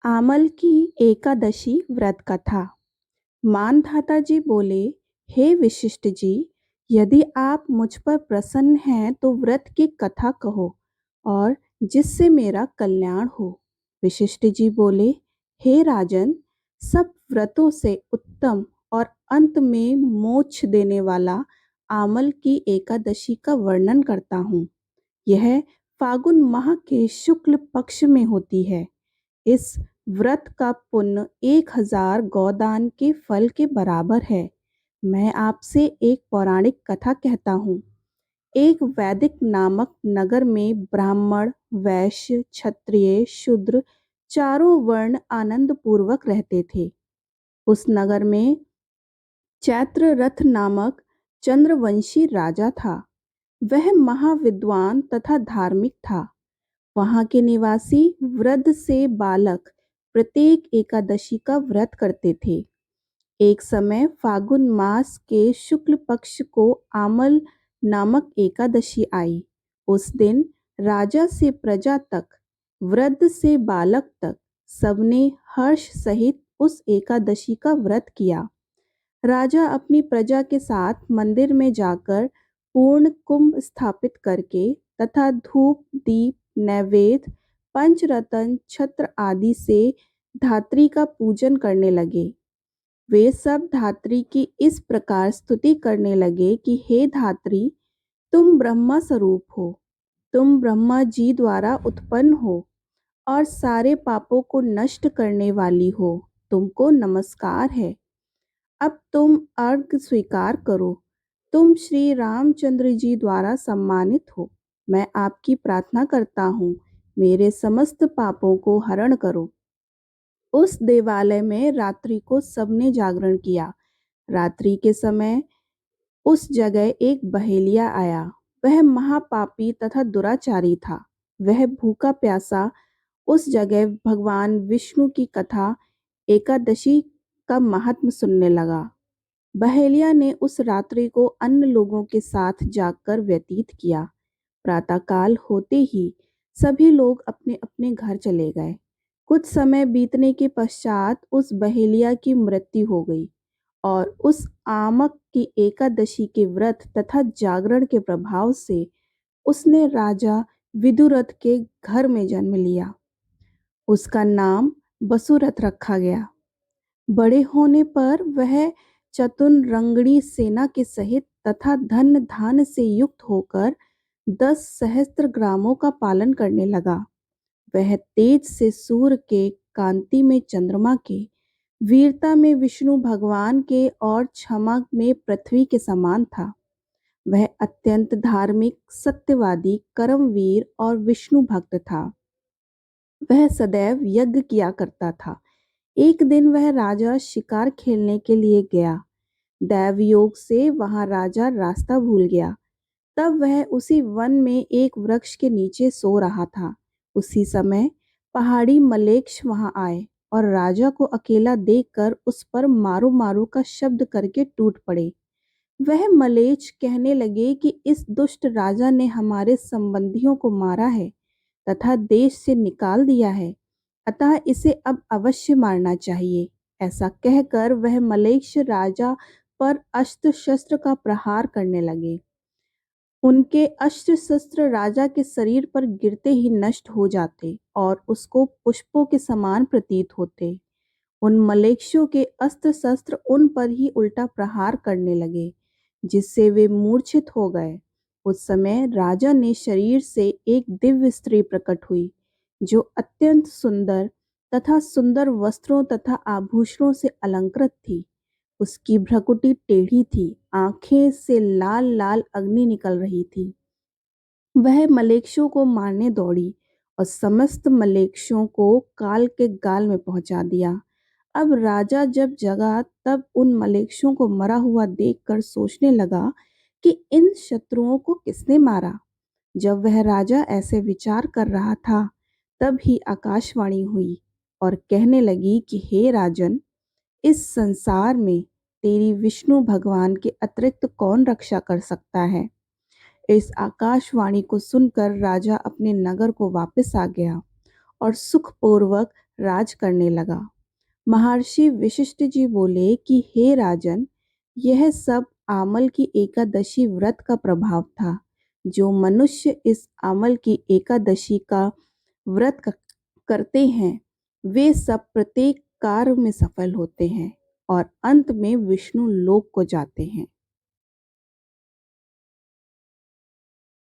आमल की एकादशी व्रत कथा। मानधाता जी बोले, हे विशिष्ट जी, यदि आप मुझ पर प्रसन्न हैं तो व्रत की कथा कहो और जिससे मेरा कल्याण हो। विशिष्ट जी बोले, हे राजन, सब व्रतों से उत्तम और अंत में मोक्ष देने वाला आमल की एकादशी का वर्णन करता हूँ। यह फागुन माह के शुक्ल पक्ष में होती है। इस व्रत का पुण्य 1000 गोदान के फल के बराबर है। मैं आपसे एक पौराणिक कथा कहता हूँ। एक वैदिक नामक नगर में ब्राह्मण, वैश्य, क्षत्रिय, शूद्र चारों वर्ण आनंद पूर्वक रहते थे। उस नगर में चैत्र रथ नामक चंद्रवंशी राजा था। वह महाविद्वान तथा धार्मिक था। वहाँ के निवासी वृद्ध से बालक प्रत्येक एकादशी का व्रत करते थे। एक समय फागुन मास के शुक्ल पक्ष को आमल नामक एकादशी आई। उस दिन राजा से प्रजा तक, वृद्ध से बालक तक सबने हर्ष सहित उस एकादशी का व्रत किया। राजा अपनी प्रजा के साथ मंदिर में जाकर पूर्ण कुंभ स्थापित करके तथा धूप, दीप, नैवेद्य, पंचरत्न, छत्र आदि से धात्री का पूजन करने लगे। वे सब धात्री की इस प्रकार स्तुति करने लगे कि हे धात्री, तुम ब्रह्मा स्वरूप हो, तुम ब्रह्मा जी द्वारा उत्पन्न हो और सारे पापों को नष्ट करने वाली हो। तुमको नमस्कार है। अब तुम अर्घ स्वीकार करो। तुम श्री रामचंद्र जी द्वारा सम्मानित हो। मैं आपकी प्रार्थना करता हूँ, मेरे समस्त पापों को हरण करो। उस देवालय में रात्रि को सबने जागरण किया। रात्रि के समय उस जगह एक बहेलिया आया। वह महापापी तथा दुराचारी था। वह भूखा प्यासा उस जगह भगवान विष्णु की कथा एकादशी का महात्म सुनने लगा। बहेलिया ने उस रात्रि को अन्य लोगों के साथ जागकर व्यतीत किया। प्रातःकाल होते ही सभी लोग अपने अपने घर चले गए। कुछ समय बीतने के पश्चात उस बहेलिया की मृत्यु हो गई और उस आमक की एकादशी के व्रत तथा जागरण के प्रभाव से उसने राजा विदुरथ के घर में जन्म लिया। उसका नाम बसुरथ रखा गया। बड़े होने पर वह चतुरंगणी सेना के सहित तथा धन धान से युक्त होकर 10 सहस्त्र ग्रामों का पालन करने लगा। वह तेज से सूर्य के, कांति में चंद्रमा के, वीरता में विष्णु भगवान के और क्षमा में पृथ्वी के समान था। वह अत्यंत धार्मिक, सत्यवादी, कर्मवीर और विष्णु भक्त था। वह सदैव यज्ञ किया करता था। एक दिन वह राजा शिकार खेलने के लिए गया। दैव योग से वहां राजा रास्ता भूल गया। तब वह उसी वन में एक वृक्ष के नीचे सो रहा था। उसी समय पहाड़ी मलेच्छ वहां आए और राजा को अकेला देखकर उस पर मारो मारो का शब्द करके टूट पड़े। वह मलेच्छ कहने लगे कि इस दुष्ट राजा ने हमारे संबंधियों को मारा है तथा देश से निकाल दिया है, अतः इसे अब अवश्य मारना चाहिए। ऐसा कहकर वह मलेच्छ राजा पर अस्त्र शस्त्र का प्रहार करने लगे। उनके अस्त्र शस्त्र राजा के शरीर पर गिरते ही नष्ट हो जाते और उसको पुष्पों के समान प्रतीत होते। उन मलेच्छों के अस्त्र शस्त्र उन पर ही उल्टा प्रहार करने लगे, जिससे वे मूर्छित हो गए। उस समय राजा ने शरीर से एक दिव्य स्त्री प्रकट हुई, जो अत्यंत सुंदर तथा सुंदर वस्त्रों तथा आभूषणों से अलंकृत थी। उसकी भ्रुकुटी टेढ़ी थी, आंखें से लाल लाल अग्नि निकल रही थी। वह मलेच्छों को मारने दौड़ी और समस्त मलेच्छों को काल के गाल में पहुंचा दिया। अब राजा जब जगा तब उन मलेच्छों को मरा हुआ देखकर सोचने लगा कि इन शत्रुओं को किसने मारा। जब वह राजा ऐसे विचार कर रहा था, तब ही आकाशवाणी हुई और कहने लगी कि हे राजन, इस संसार में तेरी विष्णु भगवान के अतिरिक्त कौन रक्षा कर सकता है। इस आकाशवाणी को सुनकर राजा अपने नगर को वापस आ गया और सुखपूर्वक राज करने लगा। महर्षि वशिष्ठ जी बोले कि हे राजन, यह सब आमल की एकादशी व्रत का प्रभाव था। जो मनुष्य इस आमल की एकादशी का व्रत करते हैं, वे सब प्रत्येक कार्य में सफल होते हैं और अंत में विष्णु लोक को जाते हैं।